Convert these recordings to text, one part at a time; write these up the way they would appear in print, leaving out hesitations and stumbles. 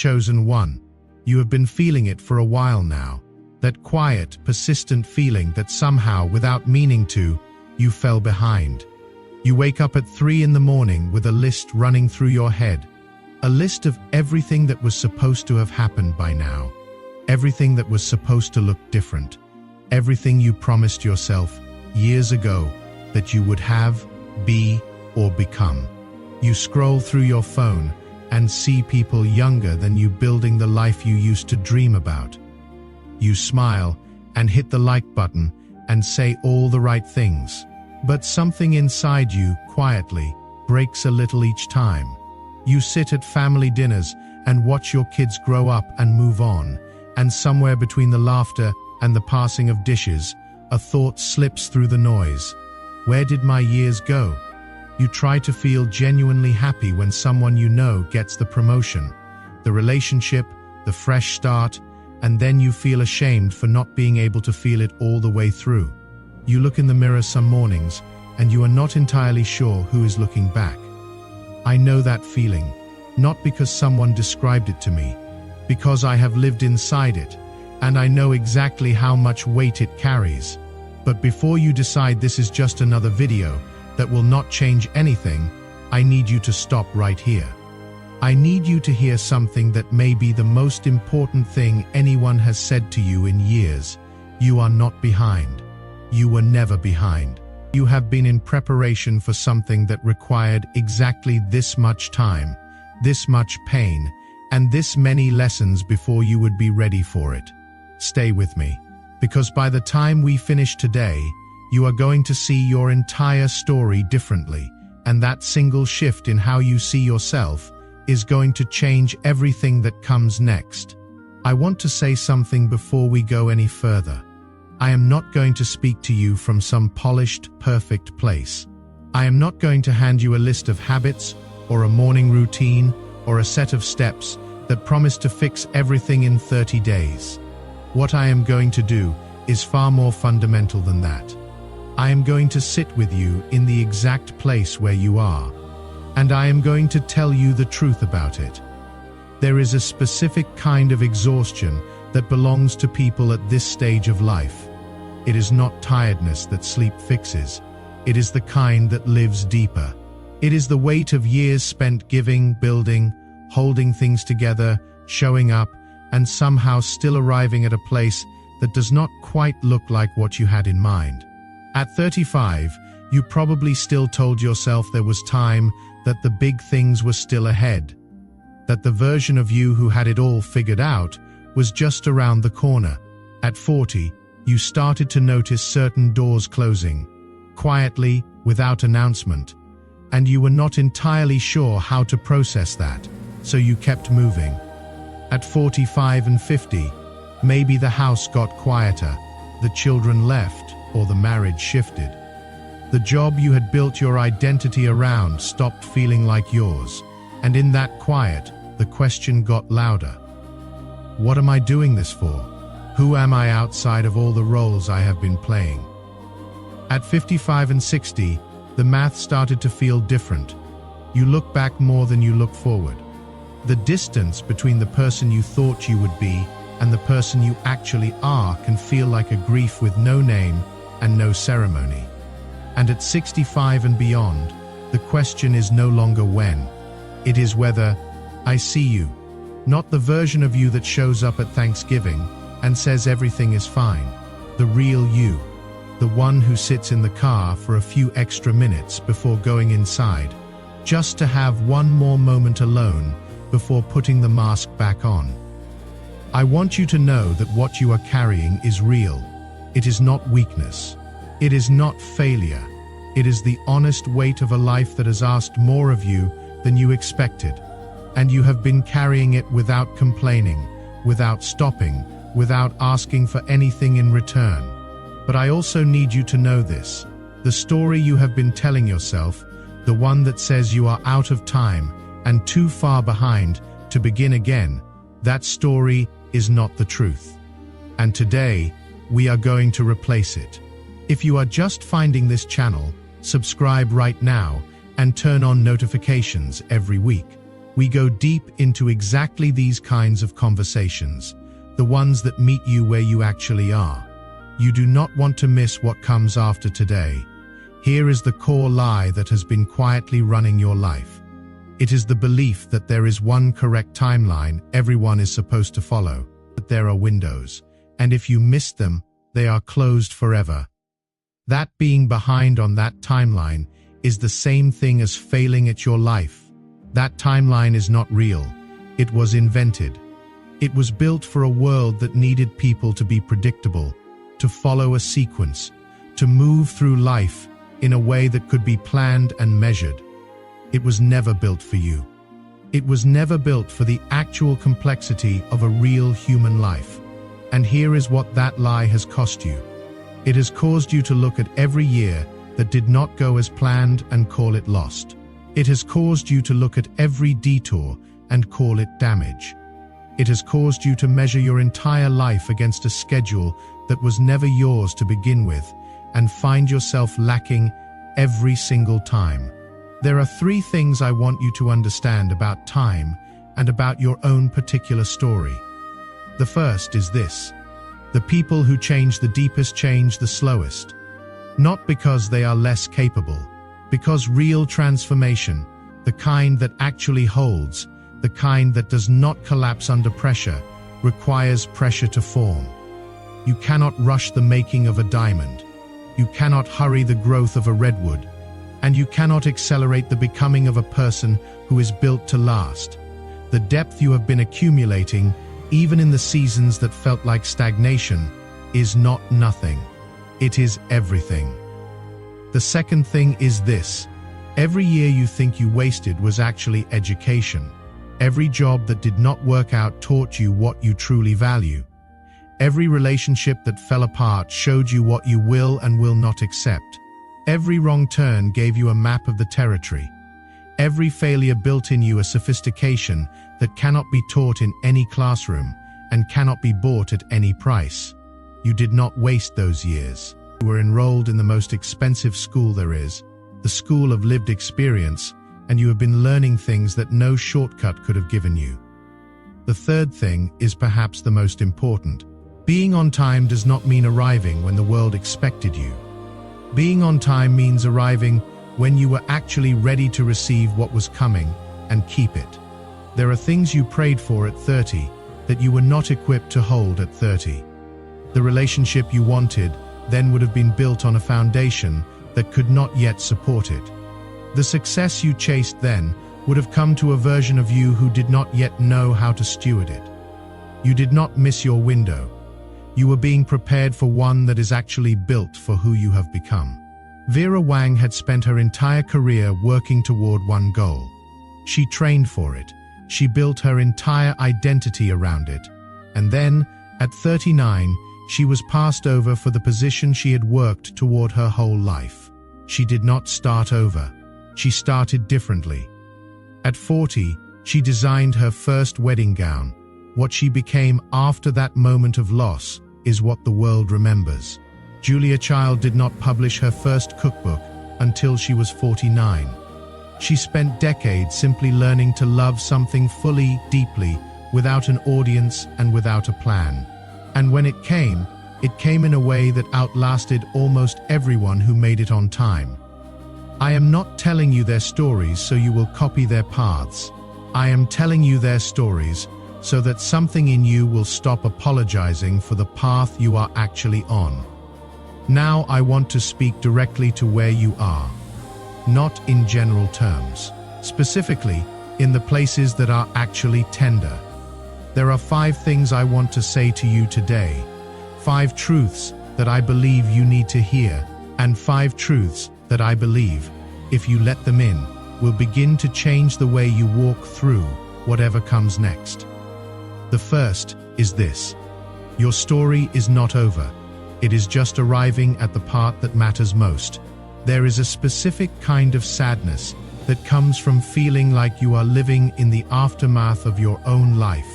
Chosen one, you have been feeling it for a while now. That quiet, persistent feeling that somehow, without meaning to, you fell behind. You wake up at 3 in the morning with a list running through your head. A list of everything that was supposed to have happened by now. Everything that was supposed to look different. Everything you promised yourself years ago that you would have, be, or become. You scroll through your phone and see people younger than you building the life you used to dream about. You smile and hit the like button and say all the right things. But something inside you, quietly, breaks a little each time. You sit at family dinners and watch your kids grow up and move on, and somewhere between the laughter and the passing of dishes, a thought slips through the noise. Where did my years go? You try to feel genuinely happy when someone you know gets the promotion, the relationship, the fresh start, and then you feel ashamed for not being able to feel it all the way through. You look in the mirror some mornings, and you are not entirely sure who is looking back. I know that feeling, not because someone described it to me, because I have lived inside it, and I know exactly how much weight it carries. But before you decide this is just another video that will not change anything, I need you to stop right here. I need you to hear something that may be the most important thing anyone has said to you in years. You are not behind. You were never behind. You have been in preparation for something that required exactly this much time, this much pain, and this many lessons before you would be ready for it. Stay with me, because by the time we finish today, you are going to see your entire story differently, and that single shift in how you see yourself is going to change everything that comes next. I want to say something before we go any further. I am not going to speak to you from some polished, perfect place. I am not going to hand you a list of habits, or a morning routine, or a set of steps that promise to fix everything in 30 days. What I am going to do is far more fundamental than that. I am going to sit with you in the exact place where you are, and I am going to tell you the truth about it. There is a specific kind of exhaustion that belongs to people at this stage of life. It is not tiredness that sleep fixes. It is the kind that lives deeper. It is the weight of years spent giving, building, holding things together, showing up, and somehow still arriving at a place that does not quite look like what you had in mind. At 35, you probably still told yourself there was time, that the big things were still ahead, that the version of you who had it all figured out was just around the corner. At 40, you started to notice certain doors closing, quietly, without announcement, and you were not entirely sure how to process that, so you kept moving. At 45 and 50, maybe the house got quieter, the children left, or the marriage shifted. The job you had built your identity around stopped feeling like yours, and in that quiet, the question got louder. What am I doing this for? Who am I outside of all the roles I have been playing? At 55 and 60, the math started to feel different. You look back more than you look forward. The distance between the person you thought you would be and the person you actually are can feel like a grief with no name and no ceremony. And at 65 and beyond, the question is no longer when. It is whether. I see you. Not the version of you that shows up at Thanksgiving and says everything is fine. The real you. The one who sits in the car for a few extra minutes before going inside, just to have one more moment alone before putting the mask back on. I want you to know that what you are carrying is real. It is not weakness. It is not failure. It is the honest weight of a life that has asked more of you than you expected, and you have been carrying it without complaining, without stopping, without asking for anything in return. But I also need you to know this. The story you have been telling yourself, the one that says you are out of time and too far behind to begin again, that story is not the truth. And today, we are going to replace it. If you are just finding this channel, subscribe right now and turn on notifications every week. We go deep into exactly these kinds of conversations, the ones that meet you where you actually are. You do not want to miss what comes after today. Here is the core lie that has been quietly running your life. It is the belief that there is one correct timeline everyone is supposed to follow, that there are windows, and if you miss them, they are closed forever. That being behind on that timeline is the same thing as failing at your life. That timeline is not real. It was invented. It was built for a world that needed people to be predictable, to follow a sequence, to move through life in a way that could be planned and measured. It was never built for you. It was never built for the actual complexity of a real human life. And here is what that lie has cost you. It has caused you to look at every year that did not go as planned and call it lost. It has caused you to look at every detour and call it damage. It has caused you to measure your entire life against a schedule that was never yours to begin with, and find yourself lacking every single time. There are 3 things I want you to understand about time and about your own particular story. The first is this: the people who change the deepest change the slowest. Not because they are less capable, because real transformation, the kind that actually holds, the kind that does not collapse under pressure, requires pressure to form. You cannot rush the making of a diamond. You cannot hurry the growth of a redwood. And you cannot accelerate the becoming of a person who is built to last. The depth you have been accumulating, even in the seasons that felt like stagnation, is not nothing. It is everything. The second thing is this: every year you think you wasted was actually education. Every job that did not work out taught you what you truly value. Every relationship that fell apart showed you what you will and will not accept. Every wrong turn gave you a map of the territory. Every failure built in you a sophistication that cannot be taught in any classroom and cannot be bought at any price. You did not waste those years. You were enrolled in the most expensive school there is, the school of lived experience, and you have been learning things that no shortcut could have given you. The third thing is perhaps the most important. Being on time does not mean arriving when the world expected you. Being on time means arriving when you were actually ready to receive what was coming and keep it. There are things you prayed for at 30 that you were not equipped to hold at 30. The relationship you wanted then would have been built on a foundation that could not yet support it. The success you chased then would have come to a version of you who did not yet know how to steward it. You did not miss your window. You were being prepared for one that is actually built for who you have become. Vera Wang had spent her entire career working toward one goal. She trained for it. She built her entire identity around it. And then, at 39, she was passed over for the position she had worked toward her whole life. She did not start over. She started differently. At 40, she designed her first wedding gown. What she became after that moment of loss is what the world remembers. Julia Child did not publish her first cookbook until she was 49. She spent decades simply learning to love something fully, deeply, without an audience and without a plan. And when it came in a way that outlasted almost everyone who made it on time. I am not telling you their stories so you will copy their paths. I am telling you their stories so that something in you will stop apologizing for the path you are actually on. Now I want to speak directly to where you are, not in general terms, specifically in the places that are actually tender. There are 5 things I want to say to you today, 5 truths that I believe you need to hear, and 5 truths that I believe, if you let them in, will begin to change the way you walk through whatever comes next. The first is this: your story is not over. It is just arriving at the part that matters most. There is a specific kind of sadness that comes from feeling like you are living in the aftermath of your own life.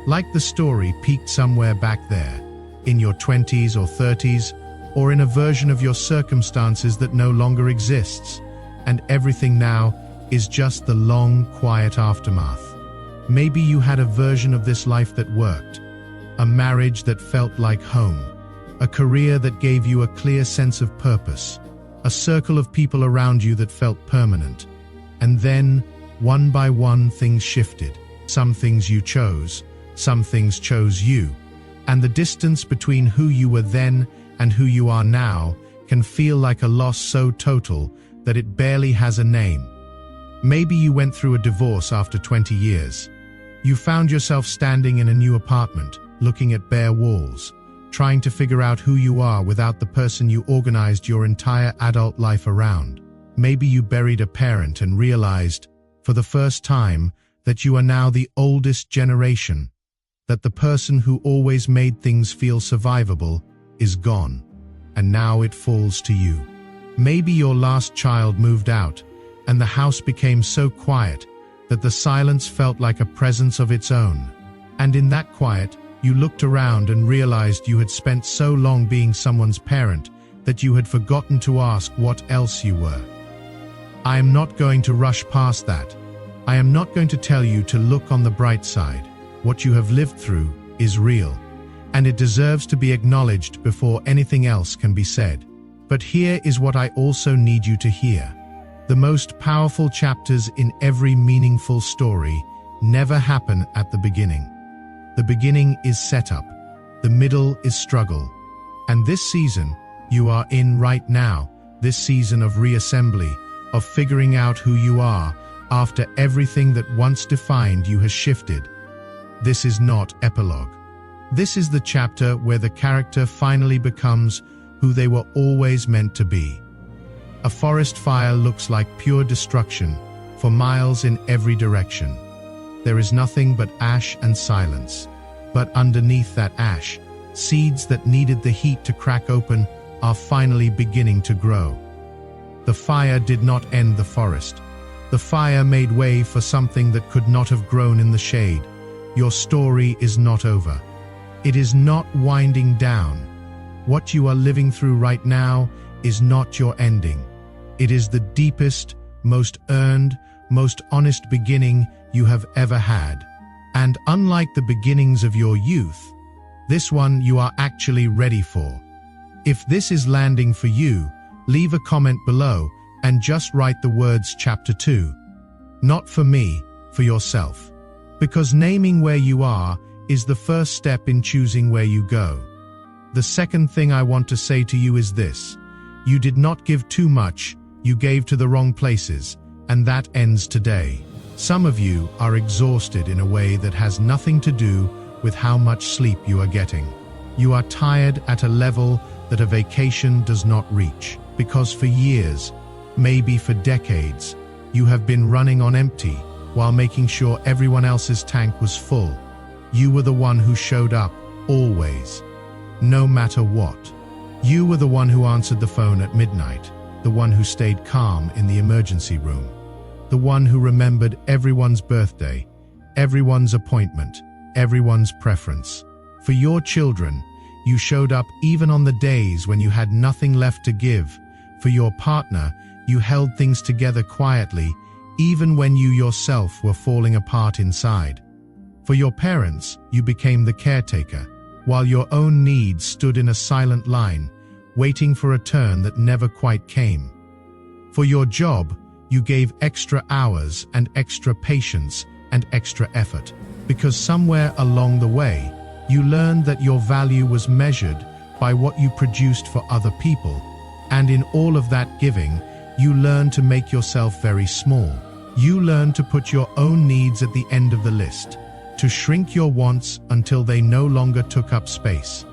Like the story peaked somewhere back there, in your 20s or 30s, or in a version of your circumstances that no longer exists, and everything now is just the long, quiet aftermath. Maybe you had a version of this life that worked, a marriage that felt like home, a career that gave you a clear sense of purpose, a circle of people around you that felt permanent. And then, one by one, things shifted. Some things you chose, some things chose you, and the distance between who you were then and who you are now can feel like a loss so total that it barely has a name. Maybe you went through a divorce after 20 years. You found yourself standing in a new apartment, looking at bare walls, trying to figure out who you are without the person you organized your entire adult life around. Maybe you buried a parent and realized, for the first time, that you are now the oldest generation, that the person who always made things feel survivable is gone, and now it falls to you. Maybe your last child moved out, and the house became so quiet that the silence felt like a presence of its own. And in that quiet, you looked around and realized you had spent so long being someone's parent that you had forgotten to ask what else you were. I am not going to rush past that. I am not going to tell you to look on the bright side. What you have lived through is real, and it deserves to be acknowledged before anything else can be said. But here is what I also need you to hear. The most powerful chapters in every meaningful story never happen at the beginning. The beginning is setup, the middle is struggle, and this season you are in right now, this season of reassembly, of figuring out who you are after everything that once defined you has shifted. This is not epilogue. This is the chapter where the character finally becomes who they were always meant to be. A forest fire looks like pure destruction for miles in every direction. There is nothing but ash and silence. But underneath that ash, seeds that needed the heat to crack open are finally beginning to grow. The fire did not end the forest. The fire made way for something that could not have grown in the shade. Your story is not over. It is not winding down. What you are living through right now is not your ending. It is the deepest, most earned, most honest beginning you have ever had. And unlike the beginnings of your youth, this one you are actually ready for. If this is landing for you, leave a comment below and just write the words Chapter 2. Not for me, for yourself. Because naming where you are is the first step in choosing where you go. The second thing I want to say to you is this: you did not give too much, you gave to the wrong places, and that ends today. Some of you are exhausted in a way that has nothing to do with how much sleep you are getting. You are tired at a level that a vacation does not reach, because for years, maybe for decades, you have been running on empty while making sure everyone else's tank was full. You were the one who showed up, always, no matter what. You were the one who answered the phone at midnight, the one who stayed calm in the emergency room, the one who remembered everyone's birthday, everyone's appointment, everyone's preference. For your children, you showed up even on the days when you had nothing left to give. For your partner, you held things together quietly, even when you yourself were falling apart inside. For your parents, you became the caretaker, while your own needs stood in a silent line, waiting for a turn that never quite came. For your job, you gave extra hours and extra patience and extra effort, because somewhere along the way, you learned that your value was measured by what you produced for other people, and in all of that giving, you learned to make yourself very small. You learned to put your own needs at the end of the list, to shrink your wants until they no longer took up space,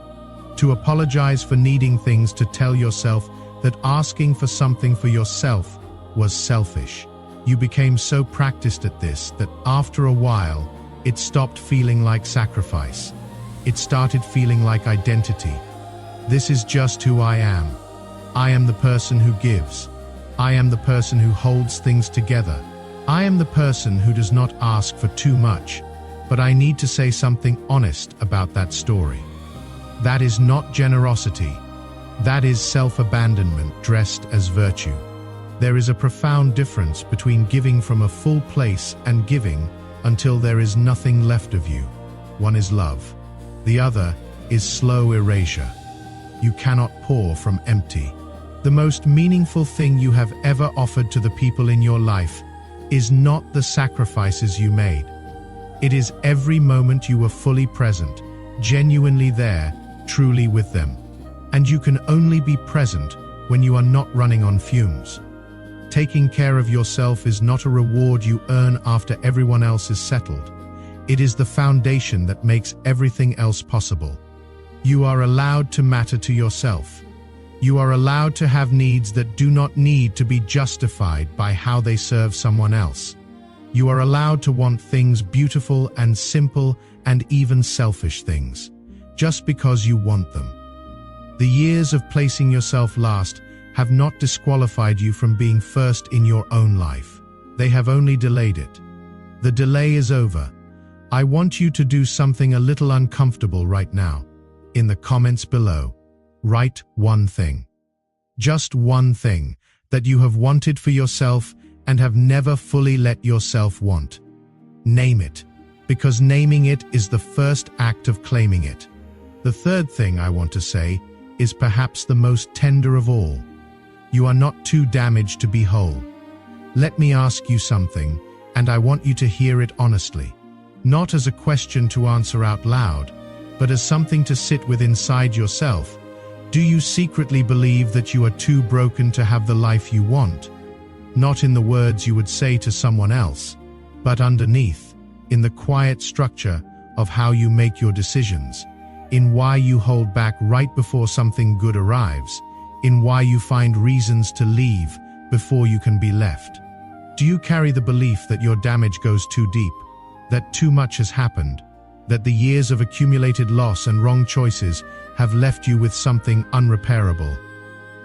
to apologize for needing things, to tell yourself that asking for something for yourself was selfish. You became so practiced at this that after a while, it stopped feeling like sacrifice. It started feeling like identity. This is just who I am. I am the person who gives. I am the person who holds things together. I am the person who does not ask for too much. But I need to say something honest about that story. That is not generosity. That is self-abandonment dressed as virtue. There is a profound difference between giving from a full place and giving until there is nothing left of you. One is love. The other is slow erasure. You cannot pour from empty. The most meaningful thing you have ever offered to the people in your life is not the sacrifices you made. It is every moment you were fully present, genuinely there, truly with them. And you can only be present when you are not running on fumes. Taking care of yourself is not a reward you earn after everyone else is settled. It is the foundation that makes everything else possible. You are allowed to matter to yourself. You are allowed to have needs that do not need to be justified by how they serve someone else. You are allowed to want things beautiful and simple and even selfish things, just because you want them. The years of placing yourself last have not disqualified you from being first in your own life. They have only delayed it. The delay is over. I want you to do something a little uncomfortable right now. In the comments below, write one thing. Just one thing that you have wanted for yourself and have never fully let yourself want. Name it, because naming it is the first act of claiming it. The third thing I want to say is perhaps the most tender of all. You are not too damaged to be whole. Let me ask you something, and I want you to hear it honestly. Not as a question to answer out loud, but as something to sit with inside yourself. Do you secretly believe that you are too broken to have the life you want? Not in the words you would say to someone else, but underneath, in the quiet structure of how you make your decisions, in why you hold back right before something good arrives, in why you find reasons to leave before you can be left. Do you carry the belief that your damage goes too deep, that too much has happened, that the years of accumulated loss and wrong choices have left you with something unrepairable?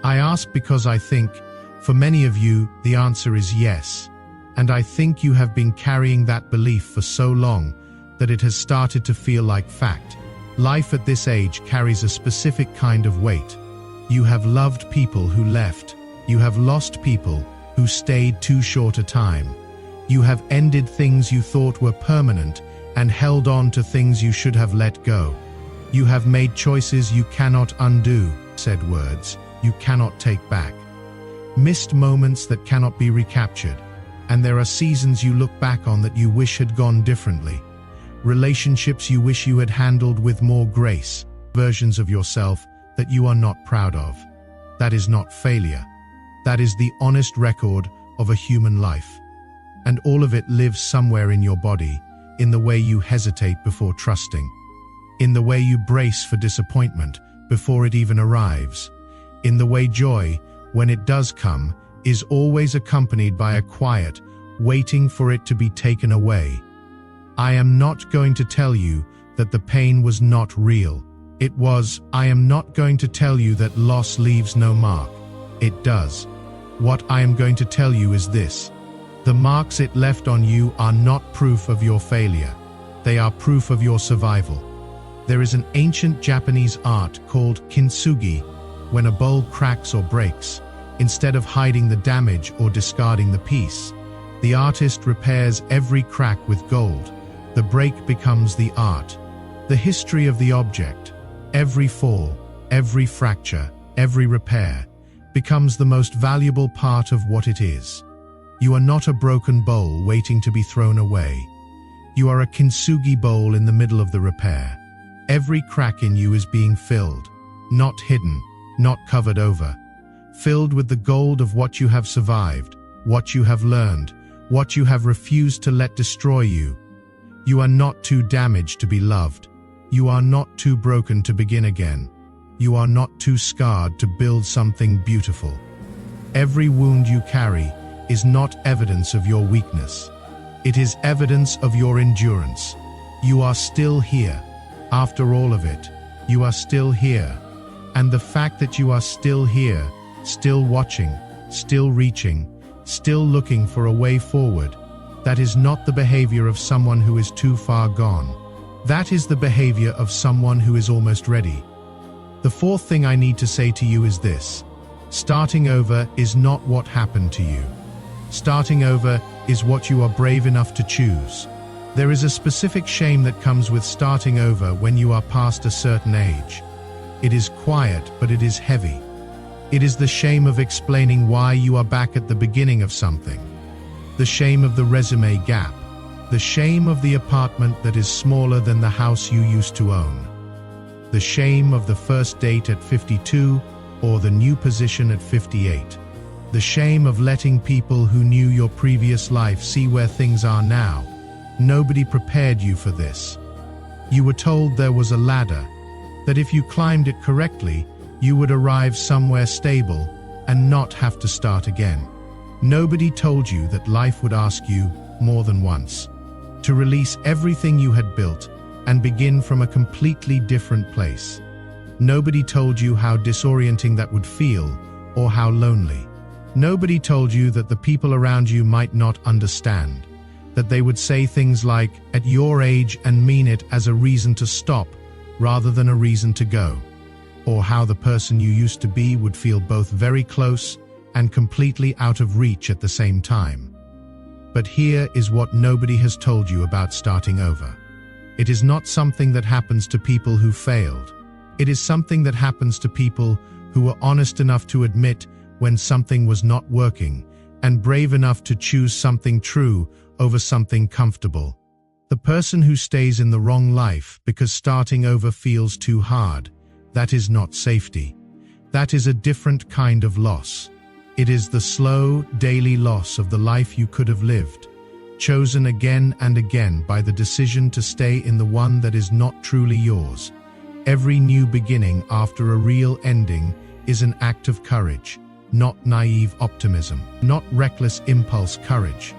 I ask because I think, for many of you, the answer is yes. And I think you have been carrying that belief for so long that it has started to feel like fact. Life at this age carries a specific kind of weight. You have loved people who left. You have lost people who stayed too short a time. You have ended things you thought were permanent and held on to things you should have let go. You have made choices you cannot undo, said words you cannot take back. Missed moments that cannot be recaptured. And there are seasons you look back on that you wish had gone differently. Relationships you wish you had handled with more grace. Versions of yourself that you are not proud of. That is not failure. That is the honest record of a human life. And all of it lives somewhere in your body, in the way you hesitate before trusting, in the way you brace for disappointment before it even arrives, in the way joy, when it does come, is always accompanied by a quiet, waiting for it to be taken away. I am not going to tell you that the pain was not real. It was. I am not going to tell you that loss leaves no mark. It does. What I am going to tell you is this. The marks it left on you are not proof of your failure. They are proof of your survival. There is an ancient Japanese art called kintsugi. When a bowl cracks or breaks, instead of hiding the damage or discarding the piece, the artist repairs every crack with gold. The break becomes the art, the history of the object. Every fall, every fracture, every repair becomes the most valuable part of what it is. You are not a broken bowl waiting to be thrown away. You are a kintsugi bowl in the middle of the repair. Every crack in you is being filled, not hidden, not covered over. Filled with the gold of what you have survived, what you have learned, what you have refused to let destroy you. You are not too damaged to be loved. You are not too broken to begin again. You are not too scarred to build something beautiful. Every wound you carry is not evidence of your weakness. It is evidence of your endurance. You are still here. After all of it, you are still here. And the fact that you are still here, still watching, still reaching, still looking for a way forward, that is not the behavior of someone who is too far gone. That is the behavior of someone who is almost ready. The fourth thing I need to say to you is this. Starting over is not what happened to you. Starting over is what you are brave enough to choose. There is a specific shame that comes with starting over when you are past a certain age. It is quiet, but it is heavy. It is the shame of explaining why you are back at the beginning of something. The shame of the resume gap. The shame of the apartment that is smaller than the house you used to own. The shame of the first date at 52 or the new position at 58. The shame of letting people who knew your previous life see where things are now. Nobody prepared you for this. You were told there was a ladder, that if you climbed it correctly, you would arrive somewhere stable and not have to start again. Nobody told you that life would ask you, more than once, to release everything you had built and begin from a completely different place. Nobody told you how disorienting that would feel or how lonely. Nobody told you that the people around you might not understand, that they would say things like, at your age, and mean it as a reason to stop rather than a reason to go, or how the person you used to be would feel both very close and completely out of reach at the same time. But here is what nobody has told you about starting over. It is not something that happens to people who failed. It is something that happens to people who were honest enough to admit when something was not working and brave enough to choose something true over something comfortable. The person who stays in the wrong life because starting over feels too hard, that is not safety. That is a different kind of loss. It is the slow, daily loss of the life you could have lived, chosen again and again by the decision to stay in the one that is not truly yours. Every new beginning after a real ending is an act of courage, not naive optimism, not reckless impulse courage.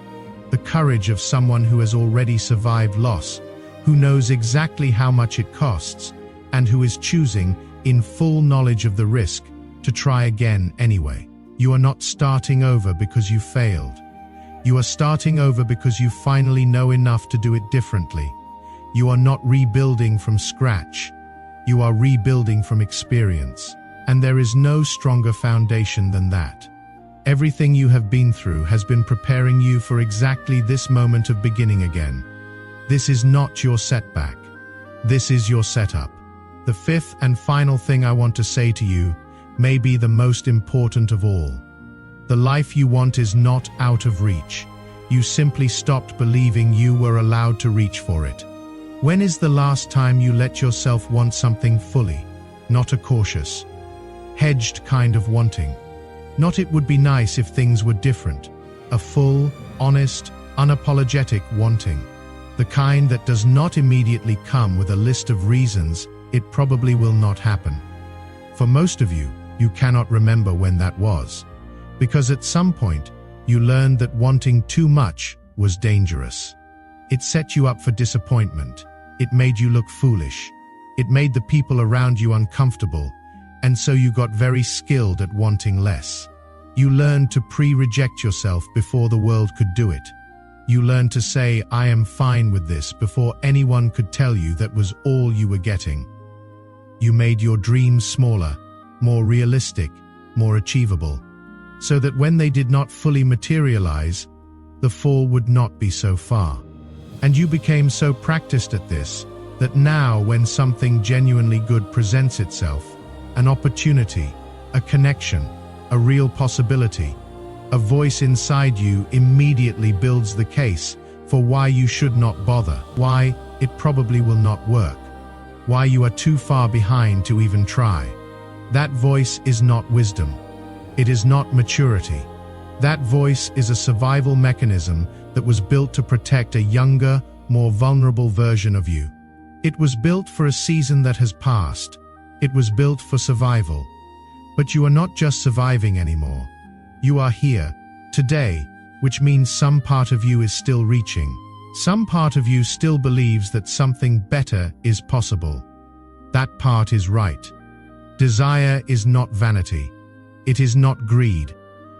The courage of someone who has already survived loss, who knows exactly how much it costs, and who is choosing, in full knowledge of the risk, to try again anyway. You are not starting over because you failed. You are starting over because you finally know enough to do it differently. You are not rebuilding from scratch. You are rebuilding from experience. And there is no stronger foundation than that. Everything you have been through has been preparing you for exactly this moment of beginning again. This is not your setback. This is your setup. The fifth and final thing I want to say to you may be the most important of all. The life you want is not out of reach. You simply stopped believing you were allowed to reach for it. When is the last time you let yourself want something fully, not a cautious, hedged kind of wanting? Not it would be nice if things were different. A full, honest, unapologetic wanting. The kind that does not immediately come with a list of reasons it probably will not happen. For most of you, you cannot remember when that was. Because at some point, you learned that wanting too much was dangerous. It set you up for disappointment. It made you look foolish. It made the people around you uncomfortable. And so you got very skilled at wanting less. You learned to pre-reject yourself before the world could do it. You learned to say, I am fine with this, before anyone could tell you that was all you were getting. You made your dreams smaller, more realistic, more achievable, so that when they did not fully materialize, the fall would not be so far. And you became so practiced at this, that now when something genuinely good presents itself, an opportunity, a connection, a real possibility, a voice inside you immediately builds the case for why you should not bother, why it probably will not work, why you are too far behind to even try. That voice is not wisdom. It is not maturity. That voice is a survival mechanism that was built to protect a younger, more vulnerable version of you. It was built for a season that has passed. It was built for survival. But you are not just surviving anymore. You are here, today, which means some part of you is still reaching. Some part of you still believes that something better is possible. That part is right. Desire is not vanity. It is not greed.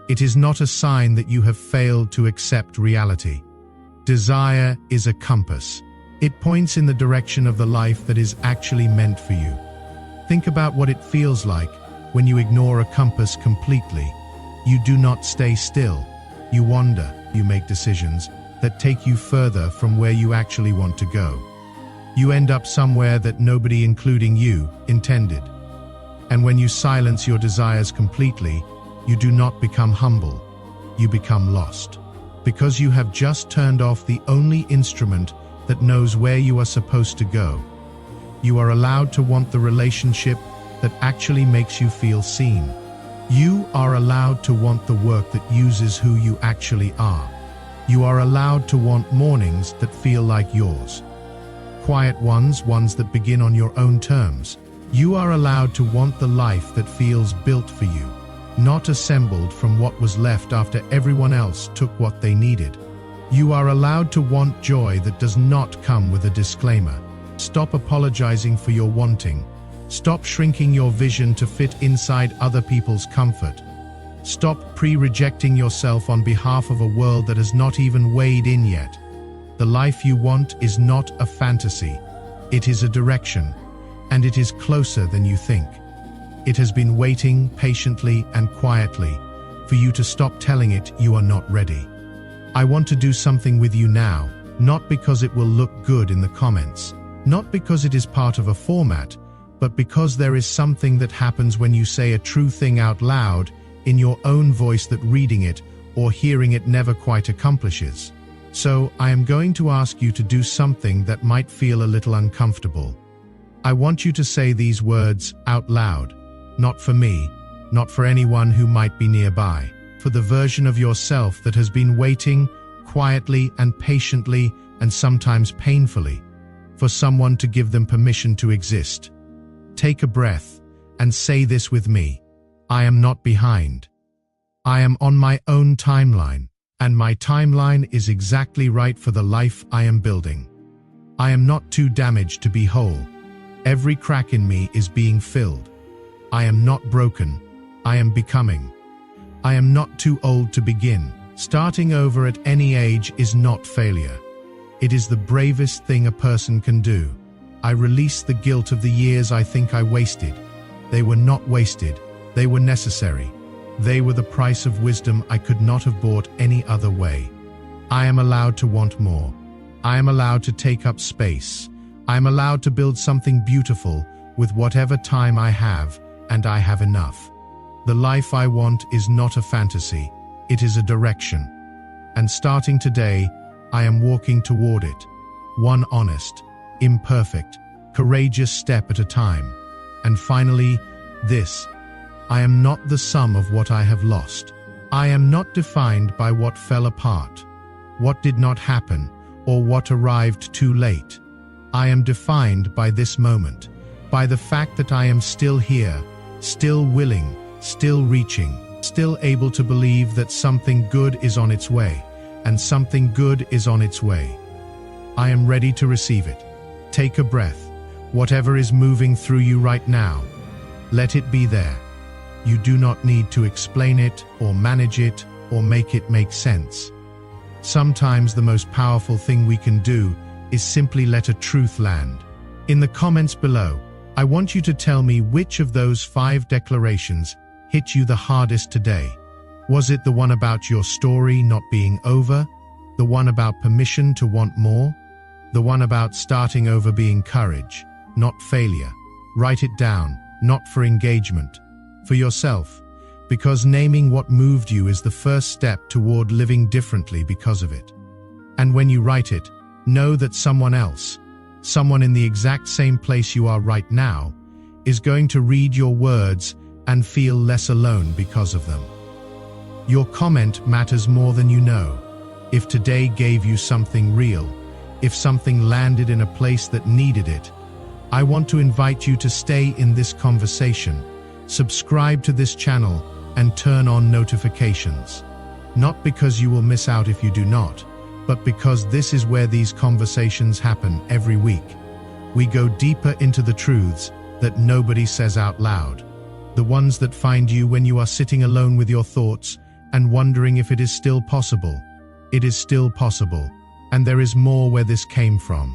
It is not a sign that you have failed to accept reality. Desire is a compass. It points in the direction of the life that is actually meant for you. Think about what it feels like when you ignore a compass completely. You do not stay still. You wander, you make decisions, that take you further from where you actually want to go. You end up somewhere that nobody, including you, intended. And when you silence your desires completely, you do not become humble, you become lost. Because you have just turned off the only instrument that knows where you are supposed to go. You are allowed to want the relationship that actually makes you feel seen. You are allowed to want the work that uses who you actually are. You are allowed to want mornings that feel like yours. Quiet ones that begin on your own terms. You are allowed to want the life that feels built for you, not assembled from what was left after everyone else took what they needed. You are allowed to want joy that does not come with a disclaimer. Stop apologizing for your wanting. Stop shrinking your vision to fit inside other people's comfort. Stop pre-rejecting yourself on behalf of a world that has not even weighed in yet. The life you want is not a fantasy. It is a direction, and it is closer than you think. It has been waiting patiently and quietly for you to stop telling it you are not ready. I want to do something with you now, not because it will look good in the comments, not because it is part of a format, but because there is something that happens when you say a true thing out loud in your own voice that reading it or hearing it never quite accomplishes. So I am going to ask you to do something that might feel a little uncomfortable. I want you to say these words out loud, not for me, not for anyone who might be nearby, for the version of yourself that has been waiting quietly and patiently and sometimes painfully for someone to give them permission to exist. Take a breath and say this with me. I am not behind. I am on my own timeline, and my timeline is exactly right for the life I am building. I am not too damaged to be whole. Every crack in me is being filled. I am not broken. I am becoming. I am not too old to begin. Starting over at any age is not failure. It is the bravest thing a person can do. I release the guilt of the years I think I wasted. They were not wasted. They were necessary. They were the price of wisdom I could not have bought any other way. I am allowed to want more. I am allowed to take up space. I am allowed to build something beautiful with whatever time I have, and I have enough. The life I want is not a fantasy. It is a direction. And starting today, I am walking toward it. One honest, imperfect, courageous step at a time. And finally, this. I am not the sum of what I have lost. I am not defined by what fell apart, what did not happen, or what arrived too late. I am defined by this moment, by the fact that I am still here, still willing, still reaching, still able to believe that something good is on its way, and something good is on its way. I am ready to receive it. Take a breath. Whatever is moving through you right now, let it be there. You do not need to explain it or manage it or make it make sense. Sometimes the most powerful thing we can do is simply let a truth land. In the comments below, I want you to tell me which of those 5 declarations hit you the hardest today. Was it the one about your story not being over? The one about permission to want more? The one about starting over being courage, not failure? Write it down, not for engagement, for yourself, because naming what moved you is the first step toward living differently because of it. And when you write it, know that someone else, someone in the exact same place you are right now, is going to read your words and feel less alone because of them. Your comment matters more than you know. If today gave you something real, if something landed in a place that needed it, I want to invite you to stay in this conversation, subscribe to this channel, and turn on notifications. Not because you will miss out if you do not, but because this is where these conversations happen every week. We go deeper into the truths that nobody says out loud. The ones that find you when you are sitting alone with your thoughts and wondering if it is still possible. It is still possible, and there is more where this came from.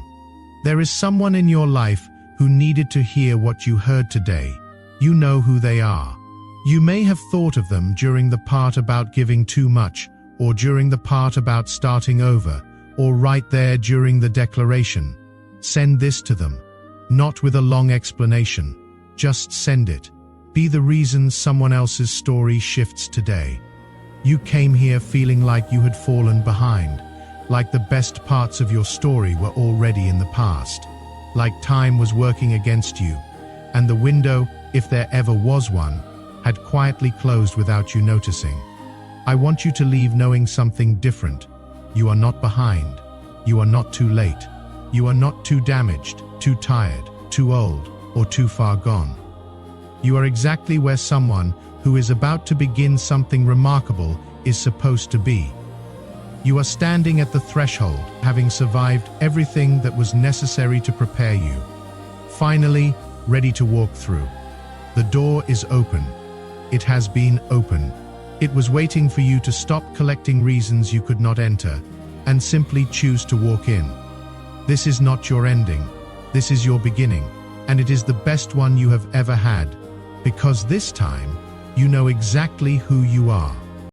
There is someone in your life who needed to hear what you heard today. You know who they are. You may have thought of them during the part about giving too much, or during the part about starting over, or right there during the declaration. Send this to them. Not with a long explanation. Just send it. Be the reason someone else's story shifts today. You came here feeling like you had fallen behind, like the best parts of your story were already in the past, like time was working against you, and the window, if there ever was one, had quietly closed without you noticing. I want you to leave knowing something different. You are not behind. You are not too late. You are not too damaged, too tired, too old, or too far gone. You are exactly where someone who is about to begin something remarkable is supposed to be. You are standing at the threshold, having survived everything that was necessary to prepare you. Finally, ready to walk through. The door is open. It has been open. It was waiting for you to stop collecting reasons you could not enter, and simply choose to walk in. This is not your ending. This is your beginning, and it is the best one you have ever had, because this time, you know exactly who you are.